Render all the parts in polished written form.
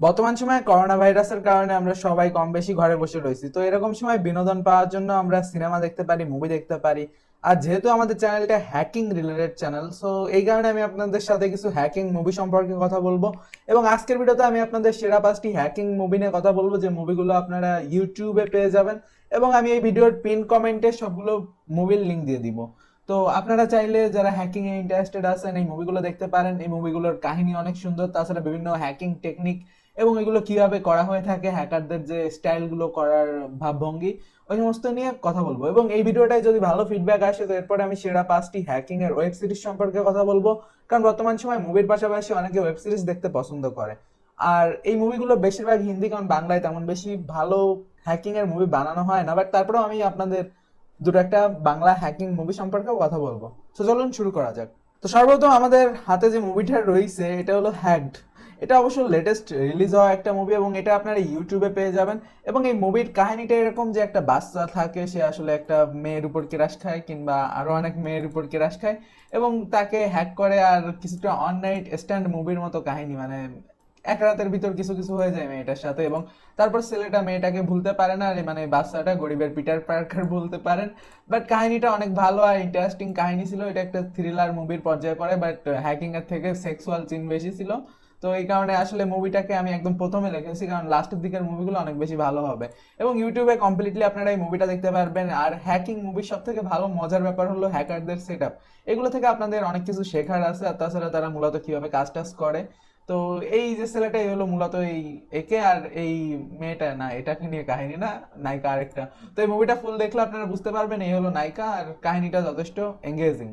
বর্তমান সময়ে করোনা ভাইরাসের কারণে আমরা সবাই কম বেশি ঘরে বসে রয়েছি। তো এরকম সময় বিনোদন পাওয়ার জন্য আমরা সিনেমা দেখতে পারি, মুভি দেখতে পারি। আর যেহেতু আমাদের চ্যানেলটা হ্যাকিং রিলেটেড চ্যানেল, সো এই কারণে আমি আপনাদের সাথে কিছু হ্যাকিং মুভি সম্পর্কে কথা বলবো। এবং আজকের ভিডিওতে আমি আপনাদের সেরা 5টি হ্যাকিং মুভি নিয়ে কথা বলবো, যে মুভিগুলো আপনারা ইউটিউবে পেয়ে যাবেন। এবং আমি এই ভিডিওর পিন কমেন্টে সবগুলো মুভির লিঙ্ক দিয়ে দিব। তো আপনারা চাইলে যারা হ্যাকিং এ ইন্টারেস্টেড আছেন এই মুভিগুলো দেখতে পারেন। এই মুভিগুলোর কাহিনী অনেক সুন্দর, তাছাড়া বিভিন্ন হ্যাকিং টেকনিক এবং এগুলো কিভাবে করা হয়ে থাকে, হ্যাকারদের যে স্টাইল গুলো করার ভাবভঙ্গি, ওই সমস্ত নিয়ে কথা বলবো। এবং এই ভিডিওটায় যদি ভালো ফিডব্যাক আসে তো এরপরে আমি সেরা 5টি হ্যাকিং এর ওয়েব সিরিজ সম্পর্কে কথা বলবো। কারণ বর্তমান সময় মুভির পাশাপাশি অনেকে ওয়েব সিরিজ দেখতে পছন্দ করে। আর এই মুভিগুলো বেশিরভাগ হিন্দি, কারণ বাংলায় তেমন বেশি ভালো হ্যাকিং এর মুভি বানানো হয় না। বাট তারপরেও আমি আপনাদের দুটো একটা বাংলা হ্যাকিং মুভি সম্পর্কেও কথা বলবো। তো চলুন শুরু করা যাক। তো সর্বপ্রথম আমাদের হাতে যে মুভিটা রয়েছে এটা হলো হ্যাকড। এটা অবশ্য লেটেস্ট রিলিজ হওয়া একটা মুভি এবং এটা আপনারা ইউটিউবে পেয়ে যাবেন। এবং এই মুভির কাহিনীটা এরকম যে একটা বাচ্চা থাকে, সে আসলে একটা মেয়ের উপর ক্রাশ খায়, কিংবা আরো অনেক মেয়ের উপর ক্রাশ খায় এবং তাকে হ্যাক করে। আর কিছুটা অন নাইট স্ট্যান্ড মুভির মতো কাহিনী, মানে এক রাতের ভিতর কিছু কিছু হয়ে যায় মেয়েটার সাথে। এবং তারপর ছেলেটা মেয়েটাকে ভুলতে পারে না, আর মানে বাচ্চাটা গরিবের পিটার পার্কার বলতে পারেন। বাট কাহিনীটা অনেক ভালো আর ইন্টারেস্টিং কাহিনী ছিল। এটা একটা থ্রিলার মুভির পর্যায়ে পড়ে, বাট হ্যাকিং এর থেকে সেক্সুয়াল সিন বেশি ছিল। তো এই কারণে আসলে মুভিটাকে আমি একদম প্রথমে লিখেছি, কারণ লাস্টের দিকের মুভিগুলো অনেক বেশি ভালো হবে। এবং ইউটিউবে কমপ্লিটলি আপনারা এই মুভিটা দেখতে পারবেন। আর হ্যাকিং মুভির সব থেকে ভালো মজার ব্যাপার হলো হ্যাকারদের সেট আপ। এগুলো থেকে আপনাদের অনেক কিছু শেখার আছে। আর তাছাড়া তারা মূলত কিভাবে কাজ টাজ করে। তো এই যে ছেলেটা, এই হলো মূলত এই একে, আর এই মেয়েটা না, এটাকে নিয়ে কাহিনী না, নায়িকা আরেকটা। তো এই মুভিটা ফুল দেখলে আপনারা বুঝতে পারবেন এই হলো নায়িকা, আর কাহিনীটা যথেষ্ট এঙ্গেজিং।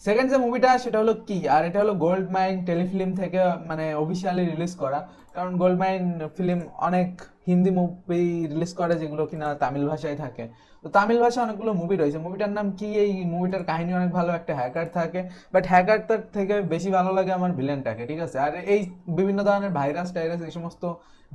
সেকেন্ড যে মুভিটা সেটা হলো কি, আর এটা হলো গোল্ড মাইন টেলিফিল্ম থেকে মানে অফিসিয়ালি রিলিজ করা। কারণ গোল্ড মাইন ফিল্ম অনেক হিন্দি মুভি রিলিজ করে যেগুলো কিনা তামিল ভাষায় থাকে। তো তামিল ভাষায় অনেকগুলো মুভি রয়েছে। মুভিটার নাম কি, এই মুভিটার কাহিনী অনেক ভালো, একটা হ্যাকার থাকে। বাট হ্যাকারটার থেকে বেশি ভালো লাগে আমার ভিলেনটাকে, ঠিক আছে। আর এই বিভিন্ন ধরনের ভাইরাস টাইরাস এই সমস্ত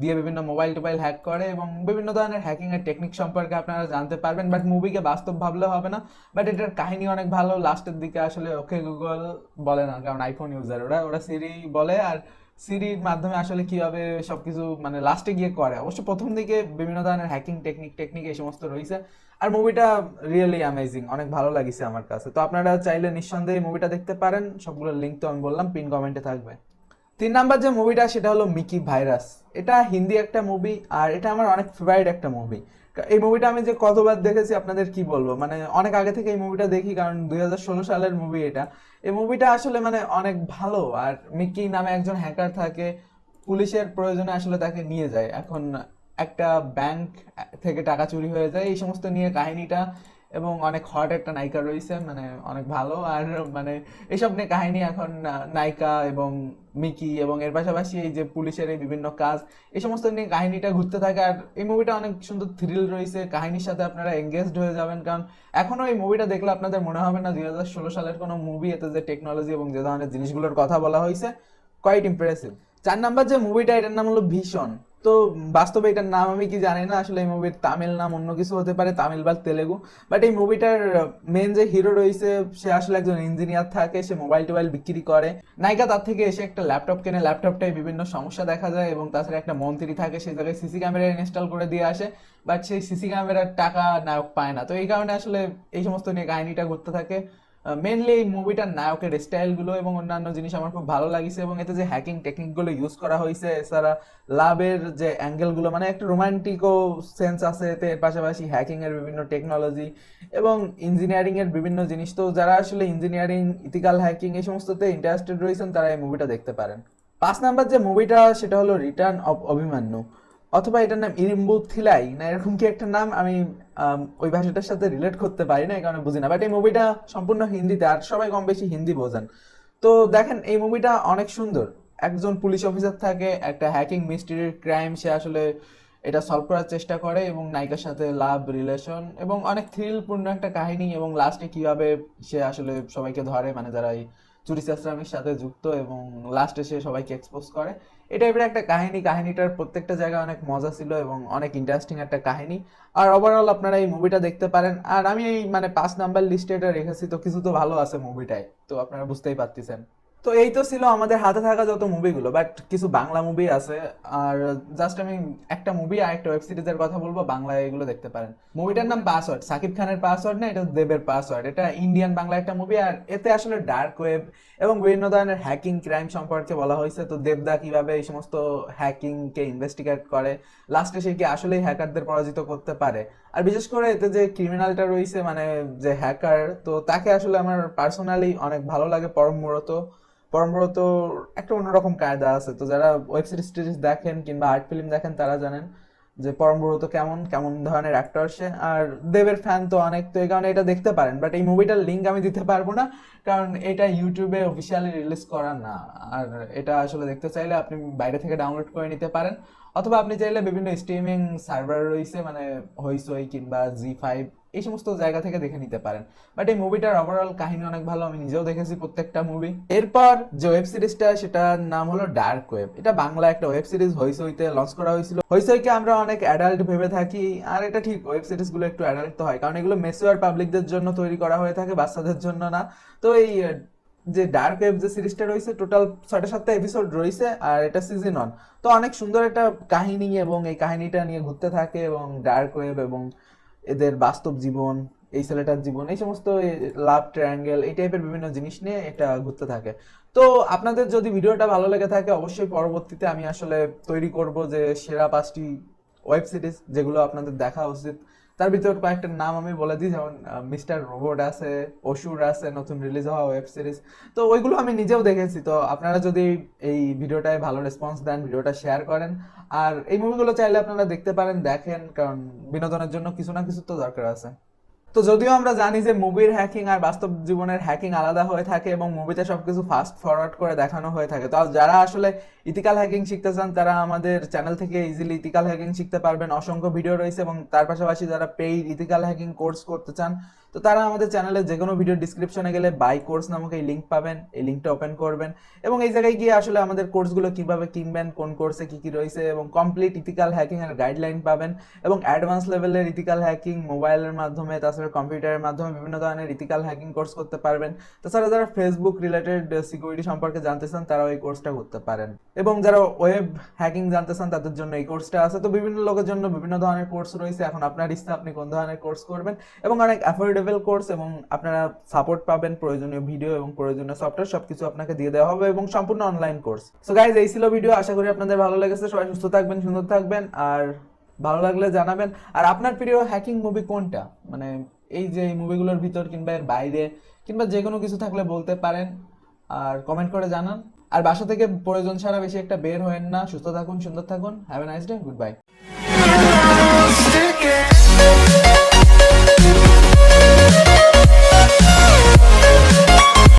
দিয়ে বিভিন্ন মোবাইল টোবাইল হ্যাক করে এবং বিভিন্ন ধরনের হ্যাকিং এর টেকনিক সম্পর্কে আপনারা জানতে পারবেন। বাট মুভিকে বাস্তব ভাবলে হবে না। বাট এটার কাহিনী অনেক ভালো। লাস্টের দিকে আসলে ওকে গুগল বলে না, কারণ আইফোন ইউজার, ওরা ওরা সিরি বলে। আর সিরির মাধ্যমে আসলে কিভাবে সবকিছু মানে লাস্টে গিয়ে করে। অবশ্য প্রথম দিকে বিভিন্ন ধরনের হ্যাকিং টেকনিক টেকনিক এই সমস্ত রয়েছে। আর মুভিটা রিয়েলি অ্যামেজিং, অনেক ভালো লাগিছে আমার কাছে। তো আপনারা চাইলে নিঃসন্দেহে মুভিটা দেখতে পারেন। সবগুলোর লিঙ্ক তো আমি বললাম পিন কমেন্টে থাকবে। 3 নাম্বার যে মুভিটা সেটা হলো মিকি ভাইরাস। এটা হিন্দি একটা মুভি, আর এটা আমার অনেক ফেভারিট একটা মুভি। এই মুভিটা আমি যে কতবার দেখেছি আপনাদের কি বলবো, মানে অনেক আগে থেকে এই মুভিটা দেখি, কারণ 2016 সালের মুভি এটা। এই মুভিটা আসলে মানে অনেক ভালো। আর মিকি নামে একজন হ্যাকার থাকে, পুলিশের প্রয়োজনে আসলে তাকে নিয়ে যায়। এখন একটা ব্যাংক থেকে টাকা চুরি হয়ে যায়, এই সমস্ত নিয়ে কাহিনীটা। এবং অনেক হট একটা নায়িকা রয়েছে, মানে অনেক ভালো। আর মানে এইসব নিয়ে কাহিনী এখন নায়িকা এবং মিকি এবং এর পাশাপাশি এই যে পুলিশের এই বিভিন্ন কাজ, এই সমস্ত নিয়ে কাহিনীটা ঘুরতে থাকে। আর এই মুভিটা অনেক সুন্দর থ্রিল রয়েছে, কাহিনীর সাথে আপনারা এঙ্গেজড হয়ে যাবেন। কারণ এখনো এই মুভিটা দেখলে আপনাদের মনে হবে না 2016 সালের কোনো মুভি। এতে যে টেকনোলজি এবং যে ধরনের জিনিসগুলোর কথা বলা হয়েছে, কোয়াইট ইমপ্রেসিভ। 4 নাম্বার যে মুভিটা এটার নাম হলো ভীষণ। তো বাস্তবে এটার নাম আমি কি জানি না, আসলে এই মুভির তামিল নাম অন্য কিছু হতে পারে, তামিল বা তেলেগু। বাট এই মুভিটার মেন যে হিরো রয়েছে সে আসলে একজন ইঞ্জিনিয়ার থাকে, সে মোবাইল টোবাইল বিক্রি করে। নায়িকা তার থেকে এসে একটা ল্যাপটপ কেনে, ল্যাপটপটায় বিভিন্ন সমস্যা দেখা যায় এবং তাছাড়া একটা মন্ত্রী থাকে, সেই জায়গায় সিসি ক্যামেরা ইনস্টল করে দিয়ে আসে। বাট সেই সিসি ক্যামেরার টাকা নায়ক পায় না। তো এই কারণে আসলে এই সমস্ত নিয়ে কাহিনীটা ঘুরতে থাকে। মেনলি এই মুভিটার নায়কের স্টাইলগুলো এবং অন্যান্য জিনিস আমার খুব ভালো লাগিছে। এবং এতে যে হ্যাকিং টেকনিকগুলো ইউজ করা হয়েছে, এছাড়া লাভের যে অ্যাঙ্গেলগুলো, মানে একটা রোমান্টিকও সেন্স আছে এতে। এর পাশাপাশি হ্যাকিং এর বিভিন্ন টেকনোলজি এবং ইঞ্জিনিয়ারিং এর বিভিন্ন জিনিস। তো যারা আসলে ইঞ্জিনিয়ারিং, ইথিক্যাল হ্যাকিং এই সমস্ততে ইন্টারেস্টেড রয়েছেন তারা এই মুভিটা দেখতে পারেন। 5 নাম্বার যে মুভিটা সেটা হলো রিটার্ন অফ অভিমান্যু, অথবা এটার নাম ইরিম্বু থিলাই না এরকম কি একটা নাম। আমি ওই ভাষাটার সাথে রিলেট করতে পারি না, এই কারণে বুঝি না। বাট এই মুভিটা সম্পূর্ণ হিন্দিতে, আর সবাই কম বেশি হিন্দি বোঝেন। তো দেখেন এই মুভিটা অনেক সুন্দর। একজন পুলিশ অফিসার থাকে, একটা হ্যাকিং মিস্ট্রির ক্রাইম সে আসলে এটা সলভ করার চেষ্টা করে, এবং নায়িকার সাথে লাভ রিলেশন এবং অনেক থ্রিলপূর্ণ একটা কাহিনী। এবং লাস্টে কিভাবে সে আসলে সবাইকে ধরে, মানে যারা এই চুরি চালানির সাথে যুক্ত, এবং লাস্টে সে সবাইকে এক্সপোজ করে। এই টাইপের একটা কাহিনী। কাহিনীটার প্রত্যেকটা জায়গায় অনেক মজা ছিল এবং অনেক ইন্টারেস্টিং একটা কাহিনী। আর ওভারঅল আপনারা এই মুভিটা দেখতে পারেন। আর আমি এই মানে 5 নাম্বার লিস্টে এটা রেখেছি, তো কিছু তো ভালো আছে মুভিটায়, তো আপনারা বুঝতেই পারতেছেন। তো এই তো ছিল আমাদের হাতে থাকা যত মুভিগুলো, বাট কিছু বাংলা মুভি আছে। আর জাস্ট আমি একটা মুভি আর একটা ওয়েব সিরিজের কথা বলবো, বাংলায় এগুলো দেখতে পারেন। মুভিটার নাম পাসওয়ার্ড, সাকিব খানের পাসওয়ার্ড না, এটা দেবের পাসওয়ার্ড। এটা ইন্ডিয়ান বাংলা একটা মুভি, আর এতে আসলে ডার্ক ওয়েব এবং বিভিন্ন ধরনের হ্যাকিং ক্রাইম সম্পর্কে বলা হয়েছে। তো দেবদা কিভাবে এই সমস্ত হ্যাকিং কে ইনভেস্টিগেট করে, লাস্টে সে কি আসলেই হ্যাকারদের পরাজিত করতে পারে। আর বিশেষ করে এতে যে ক্রিমিনালটা রয়েছে, মানে যে হ্যাকার, তো তাকে আসলে আমার পার্সোনালি অনেক ভালো লাগে। পরমব্রত একটা অন্যরকম কায়দা আছে। তো যারা ওয়েব সিরিজ টিরিজ দেখেন কিংবা আর্ট ফিল্ম দেখেন তারা জানেন যে পরমব্রত কেমন কেমন ধরনের অ্যাক্টর সে। আর দেবের ফ্যান তো অনেক, তো এই কারণে এটা দেখতে পারেন। বাট এই মুভিটার লিঙ্ক আমি দিতে পারবো না, কারণ এটা ইউটিউবে অফিসিয়ালি রিলিজ করা না। আর এটা আসলে দেখতে চাইলে আপনি বাইরে থেকে ডাউনলোড করে নিতে পারেন, অথবা আপনি চাইলে বিভিন্ন স্ট্রিমিং সার্ভার রয়েছে, মানে হইচই কিংবা জি5, এই সমস্ত জায়গা থেকে দেখে নিতে পারেন। বাট এই মুভিটার ওভারঅল কাহিনী অনেক ভালো, আমি নিজেও দেখেছি প্রত্যেকটা মুভি। এরপর যে ওয়েব সিরিজটা, সেটার নাম হলো ডার্ক ওয়েব। এটা বাংলা একটা ওয়েব সিরিজ, হইচইতে লঞ্চ করা হয়েছিল। হইচইকে আমরা অনেক অ্যাডাল্ট ভেবে থাকি, আর এটা ঠিক, ওয়েব সিরিজ গুলো একটু অ্যাডাল্ট তো হয়, কারণ এগুলো মেচুয়ার পাবলিকদের জন্য তৈরি করা হয়ে থাকে, বাচ্চাদের জন্য না। তো এই যে ডার্ক ওয়েব যে সিরিজটা রয়েছে, টোটাল 6-7টা এপিসোড রয়েছে, আর এটা সিজন 1। তো অনেক সুন্দর একটা কাহিনী, এবং এই কাহিনীটা নিয়ে ঘুরতে থাকে, এবং ডার্ক ওয়েব এবং এদের বাস্তব জীবন, এই ছেলেটার জীবন, এই সমস্ত লাভ ট্রায়াঙ্গেল, এই টাইপের বিভিন্ন জিনিস নিয়ে এটা ঘুরতে থাকে। তো আপনাদের যদি ভিডিওটা ভালো লেগে থাকে, অবশ্যই পরবর্তীতে আমি আসলে তৈরি করব যে সেরা 5টি ওয়েব সিরিজ যেগুলো আপনাদের দেখা উচিত। তার ভিতর কয়েকটা নাম আমি বলে দিই, যেমন মিস্টার রোবট আছে, অসুর আছে, নতুন রিলিজ হওয়া ওয়েব সিরিজ। তো ওইগুলো আমি নিজেও দেখেছি। তো আপনারা যদি এই ভিডিওটায় ভালো রেসপন্স দেন, ভিডিওটা শেয়ার করেন, আর এই মুভিগুলো চাইলে আপনারা দেখতে পারেন, দেখেন, কারণ বিনোদনের জন্য কিছু না কিছু তো দরকার আছে। তো যদিও আমরা জানি যে মুভির হ্যাকিং আর বাস্তব জীবনের হ্যাকিং আলাদা হয়ে থাকে, এবং মুভিতে সবকিছু ফাস্ট ফরওয়ার্ড করে দেখানো হয়ে থাকে। তো যারা আসলে ইথিক্যাল হ্যাকিং শিখতে চান, তারা আমাদের চ্যানেল থেকে ইজিলি ইথিক্যাল হ্যাকিং শিখতে পারবেন। অসংখ্য ভিডিও রয়েছে, এবং তার পাশাপাশি যারা পেইড ইথিক্যাল হ্যাকিং কোর্স করতে চান, তো তারা আমাদের চ্যানেলের যে কোনো ভিডিও ডিসক্রিপশনে গেলে বাই কোর্স নামক এই লিঙ্ক পাবেন, এই লিঙ্কটা ওপেন করবেন, এবং এই জায়গায় গিয়ে আসলে আমাদের কোর্সগুলো কিভাবে কিনবেন, কোন কোর্সে কি কি রয়েছে, এবং কমপ্লিট ইথিক্যাল হ্যাকিং এর গাইডলাইন পাবেন, এবং অ্যাডভান্স লেভেলের ইথিক্যাল হ্যাকিং মোবাইলের মাধ্যমে, তাছাড়া কম্পিউটারের মাধ্যমে বিভিন্ন ধরনের ইথিক্যাল হ্যাকিং কোর্স করতে পারবেন। তাছাড়া যারা ফেসবুক রিলেটেড সিকিউরিটি সম্পর্কে জানতে চান, তারাও এই কোর্সটা করতে পারেন, এবং যারা ওয়েব হ্যাকিং জানতে চান, তাদের জন্য এই কোর্সটা আছে। তো বিভিন্ন লোকের জন্য বিভিন্ন ধরনের কোর্স রয়েছে, এখন আপনার ইচ্ছা আপনি কোন ধরনের কোর্স করবেন, এবং অনেক অ্যাফোর্ডেবল কোর্স, এবং আপনারা সাপোর্ট পাবেন, প্রয়োজনীয় ভিডিও এবং প্রয়োজনীয় সফটওয়্যার সবকিছু আপনাকে দিয়ে দেওয়া হবে, এবং সম্পূর্ণ অনলাইন কোর্স। সো গাইজ, এই ছিল ভিডিও, আশা করি আপনাদের ভালো লেগেছে। সবাই সুস্থ থাকবেন, সুন্দর থাকবেন, আর ভালো লাগলে জানাবেন। আর আপনার প্রিয় হ্যাকিং মুভি কোনটা, মানে এই যে এই মুভিগুলোর ভিতর কিংবা এর বাইরে, কিংবা যে কোনো কিছু থাকলে বলতে পারেন, আর কমেন্ট করে জানান। আর বাসা থেকে প্রয়োজন ছাড়া বেশি একটা বের হয়েন না। সুস্থ থাকুন, সুন্দর থাকুন। Have a nice day, good bye.